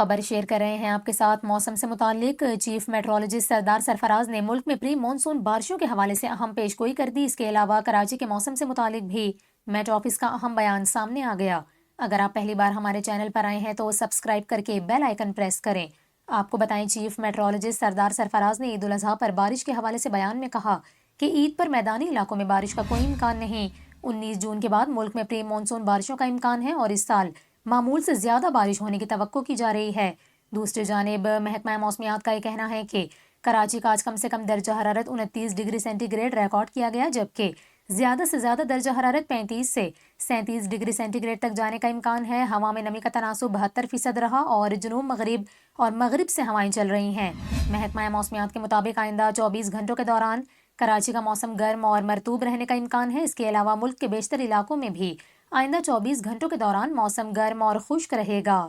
خبر شیئر کر رہے ہیں آپ کے ساتھ موسم سے متعلق۔ چیف میٹرولوجسٹ سردار سرفراز نے ملک میں پری مونسون بارشوں کے حوالے سے اہم پیش گوئی کر دی۔ اس کے علاوہ کراچی کے موسم سے متعلق بھی میٹ آفس کا اہم بیان سامنے آ گیا۔ اگر آپ پہلی بار ہمارے چینل پر آئے ہیں تو سبسکرائب کر کے بیل آئیکن پریس کریں۔ آپ کو بتائیں، چیف میٹرولوجسٹ سردار سرفراز نے عید الاضحیٰ پر بارش کے حوالے سے بیان میں کہا کہ عید پر میدانی علاقوں میں بارش کا کوئی امکان نہیں۔ 19 جون کے بعد ملک میں پری مونسون بارشوں کا امکان ہے اور اس سال معمول سے زیادہ بارش ہونے کی توقع کی جا رہی ہے۔ دوسری جانب محکمہ موسمیات کا یہ کہنا ہے کہ کراچی کا آج کم سے کم درجہ حرارت 29 ڈگری سینٹی گریڈ ریکارڈ کیا گیا، جبکہ زیادہ سے زیادہ درجہ حرارت 35 سے 37 ڈگری سینٹی گریڈ تک جانے کا امکان ہے۔ ہوا میں نمی کا تناسب 72% رہا اور جنوب مغرب اور مغرب سے ہوائیں چل رہی ہیں۔ محکمہ موسمیات کے مطابق آئندہ 24 گھنٹوں کے دوران کراچی کا موسم گرم اور مرطوب رہنے کا امکان ہے۔ اس کے علاوہ ملک کے بیشتر علاقوں میں بھی آئندہ 24 گھنٹوں کے دوران موسم گرم اور خشک رہے گا۔